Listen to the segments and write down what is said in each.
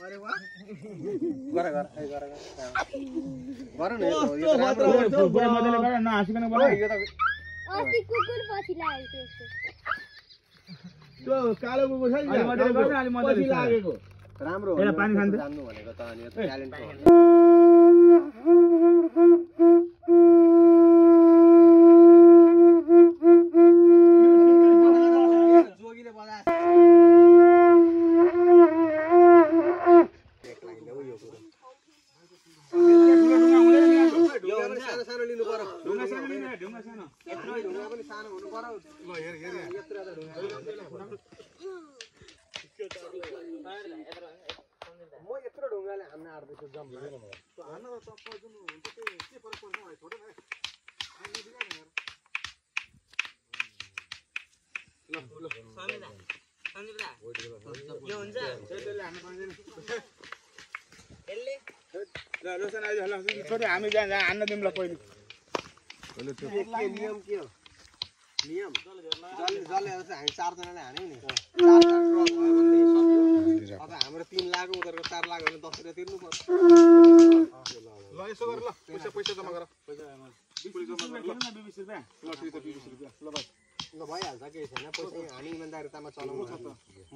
अरे वाह गर गर ए गर गर न यो त राम्रो हो पुरा मजाले गर न हाँसिकन गर यो त अस्ति कुकुर पछि लागेको त्यो कालो कुकुर छ नि अलि मजाले गर अलि मजाले लागेको राम्रो हो पानी खान्छ जान्नु भनेको त अनि यो ट्यालेन्ट हो जोगीले बजा सानो लिनु पर्यो ढुङ्गा सानो लिनु ढुङ्गा सानो यत्रो ढुङ्गा पनि सानो हुनु पर्यो ल हेर हेर यत्रो त ढुङ्गा म यत्रो ढुङ्गाले हान्न आड्दैछु जम्मा हान्न त टप्प जुन हुन्छ त्यो के फरक पर्छ भाइ छोडे भाइ ल ल समीरा यो हुन्छ त्यसले हान्न पाउँदैन यसले ल लोसन आइज ल छोटे हामी जान हान्न दिम ल पहिले पहिले त्यो नियम के हो नियम जसले आउँछ हामी 4 जनाले हान्यौ नि 4 ड्र भयो भने सक्यो अब हाम्रो 3 लाख उनीहरुको 4 लाख भने 10 रुपैयाँ तिर्नु पर्छ ल यसो गर ल पैसा जम्मा गर पैसा जम्मा गर ल 20 रुपैयाँ ल ठीक छ 20 रुपैयाँ ल भाइ ल भइहाल्छ केही छैन पैसा हामी इमानदारीतामा चलाउनु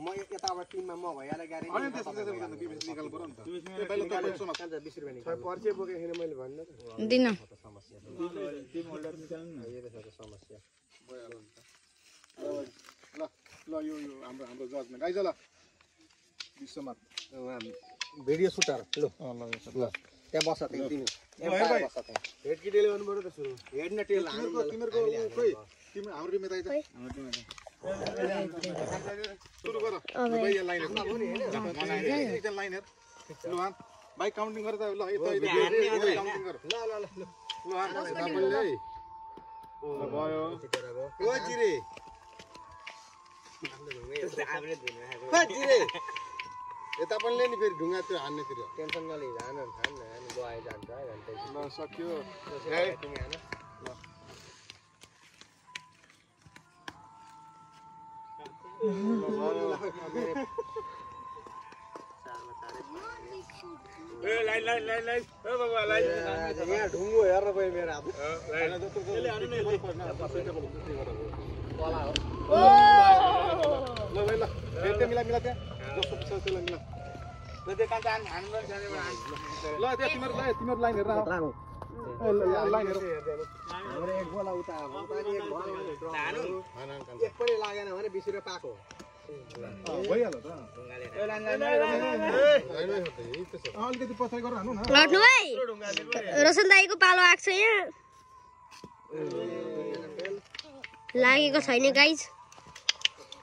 म यताबाट टिममा म भइहाले ग्यारेन्टी अनि त्यसले चाहिँ 20 निकाल्नु पर्यो नि त पहिले त पैसा मा 20 रुपैयाँ निकाल्नु पर्छ बोकेको मैले भन्नु दिन समस्या टिम होल्डर निकाल्नु न यो त समस्या ल ल यो हाम्रो जजमेन्ट आइज ल विश्वनाथ भिडियो सुटर ल ल त्यहाँ बस त तिमी यहाँ बस त हेड कि टेल गर्नु पर्यो त सुरु हेड न टेल तिमीहरुको खोइ तिमी हाम्रो टिम यता आइज हाम्रो टिम यता सुरु गर भाइ यहाँ लाइन हैन एकजना लाइन हेर ल हान भाइ काउन्टिङ गर त ल यता काउन्टिङ गर ल ल ल ल हान तपाईले है ल भयो ओ जिरे ओ जिरे यता पनि ले नि फेरि ढुङ्गा त्यो हान्नेतिर टेन्सन नले हान थान हामी गए जान्छ घन्टा ल सक्यो ए तिमी हान ल ए लाइन लाइन लाइन लाइन ओ बाबा लाइन यहाँ ढुङ्गो हेर न पहिले मेरो हात लाइन जत्रो हान्नु न पला हो ल भाइ ल फेरि मिला मिला त्यहाँ जस्तो छ त्यसलाई मिला ल त्यो कान्छ हान्नु ल त्यो तिम्रो लाइन हेर लाइन हेर हाम्रो एक बोला उता उताले एक बोला हानु एक पनि लागेन भने 20 रुपैयाँ पाको भइहाल्यो त ए लाइन लाइन अलिकति पछाडि गरेर हान्नु न लड्नु भाइ रोशन दाइको पालो आएको छ यहाँ लागेको छैन गाइज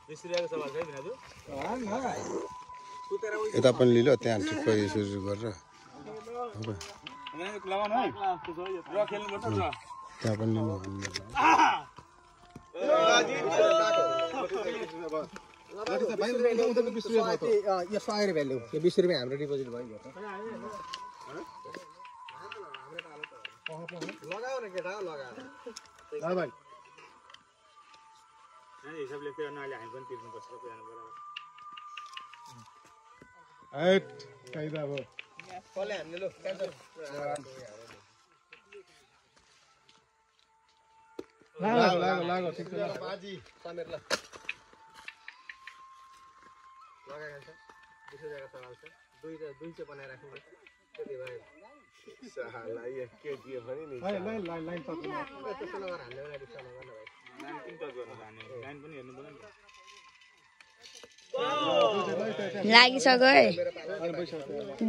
20 रुपैयाँको सवाल छ बिनाजु यता पनि लिलो त्यहाँ ठिक्कै यसो गरेर लगाउनु है र खेल्नु पर्छ र त्यहाँ पनि लिनु यो 100 रुपैयाँ ल्याऊ यो 20 रुपैयाँ हाम्रो डिपोजिट भयो लगाऊ न केटा लगाऊ ल भाइ हिसाबले त्यो नआले हामी पनि तिर्नु पर्छ एट काइदा हो कसले हान्ने लु लागो ठीक छ बाजी समेर ल लगाएको छ दुसै जग्गा सवाल छ दुई चाहिँ बनाएर राख्नु त्यति भयो साला यो के दियो भने नि लाइन लाइन लाइन सक्नु त्यसो लगाएर हान्ने बेला डिस्टर्ब गर्न भाइ लाइन किन टच गर्न हान्ने लाइन पनि हेर्नु पर्यो नि लागिसक्यो है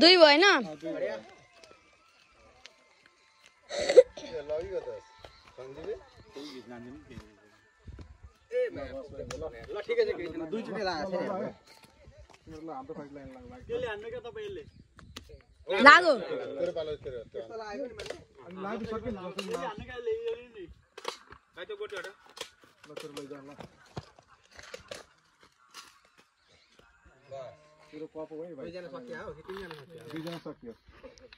2 भएन लगियो त सञ्जीवले ए ल ठिकै छ केही छैन 2 चोटि लागेछ नि तिमीहरुले हाम्रो फाइट लाइन लाग्ला त्यसले हान्नु के तपाईले लागो तेरो पालो तेरो त्यस्तो लाग्यो नि मैले अनि लागि सक्यो नि जस्तो हान्नु के ल्याइयो नि भाइ त्यो गोटी हटा ल तेरो लैजा ल तेरो पप हो है भाइ 2 जना सकिया हो कि 3 जना सकिया 2 जना सकियो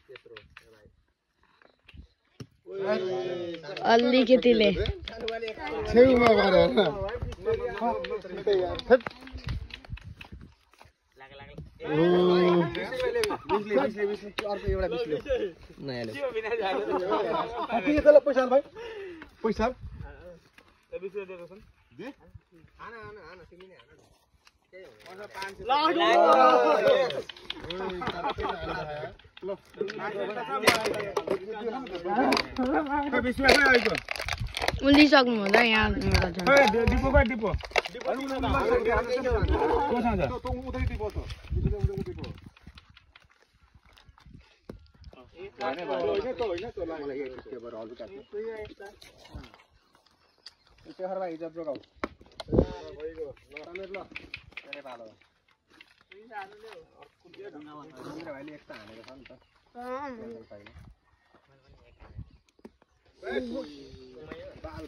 तेस्रो भाइ अलिकतिले छेउमा गरे लाग अर्को एउटा 20 ल्याऊ नयाँ ल्याऊ के छ ल पैसा भाइ पैसा आना तिमी नै आना उलिसक्नु हुँदा यहाँ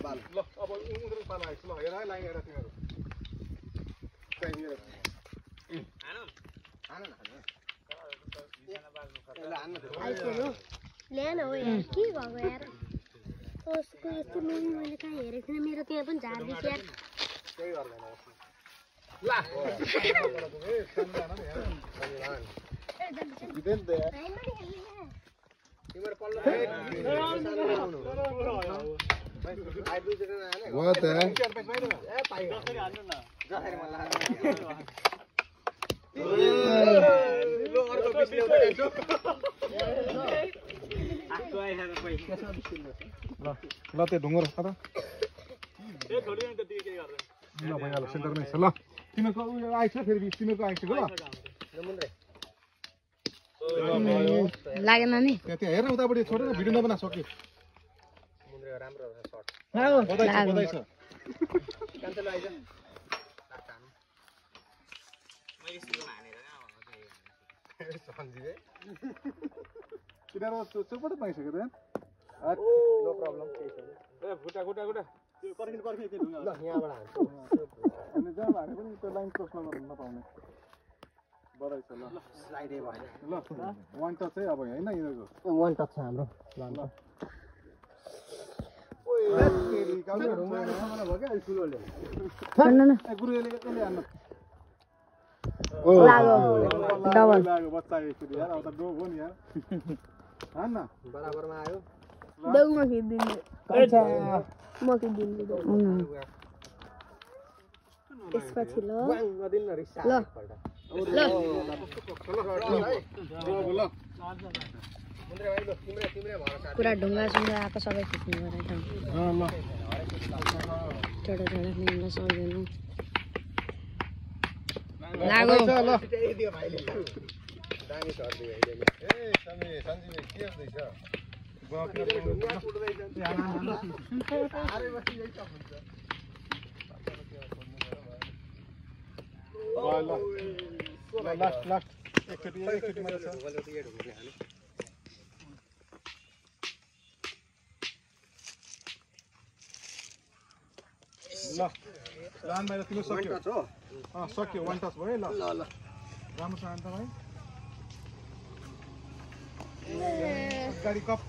बाल ल अब उनीहरु पाला आइछ ल हेर है लाइन हेर तिमीहरु ल्यान हो यार के भएको यार उसको यस्तो मैले कहाँ हेरेको थिएन मेरो त्यहाँ पनि झार्दैछ यार केही गर्दैन तिम्रो पल्लो बहुत है ल त्यो ढुङ्गो रस्ता त ल भइहाल्यो सेन्टरमै छ ल तिमीको उयो आइछ फेरि तिमीको आइछ ल लागेन नि त्यहाँ हेर्न उतापट्टि छोडेर भिडियो नबना सक्यो राम्रो सर्ट बधाई छ क्यान्सल आइज तिनीहरू चोपट पाइसक्यो त नो प्रब्लम केही छैन ल यहाँबाट हान्छु अनि जहाँ हाने पनि त्यो लाइन क्रस नगर्नु नपाउने बधाई छ ल स्लाइडै भएन ल वान टच चाहिँ अब होइन यिनीहरूको वान टच छ हाम्रो बच्चा एकचोटि यार अब त डो हो नि यार हान्न बराबरमा आयो देउमा खिदिनु म खिदिन्छु त्यसपछि ल नदिन रिसा ल पुरा ढुङ्गा सुङ्गा आएको सबै खिच्नु पऱ्यो छोटो छोटो मिल्न सक्दैन लागो दामी सर्ट दियो लास्ट एकचोटि मात्र छ ल लान भाइ तिम्रो सक्यो सक्यो वान टच भयो ल राम्रो छ अन्त भाइ गाडी कप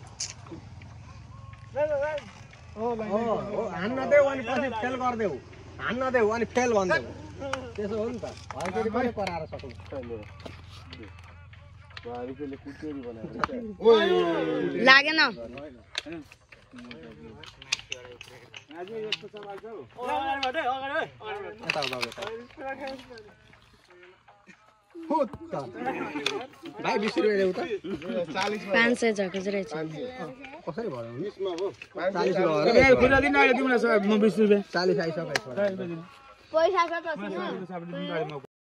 हान्न देऊ अनि पछि फेल गरिदेऊ हान्न देऊ अनि फेल भनिदेऊ त्यसो हो नि त हल्केरी पनि कराएर सक्नु लागेन भाइ 20 रुपैयाँ देऊ त 500 झकेछ रहेछ कसरी भयो 20 मा हो 40 हो खुला दिन आयो तिमीलाई म 20 रुपैयाँ 40 आइसकेछ पैसा छ त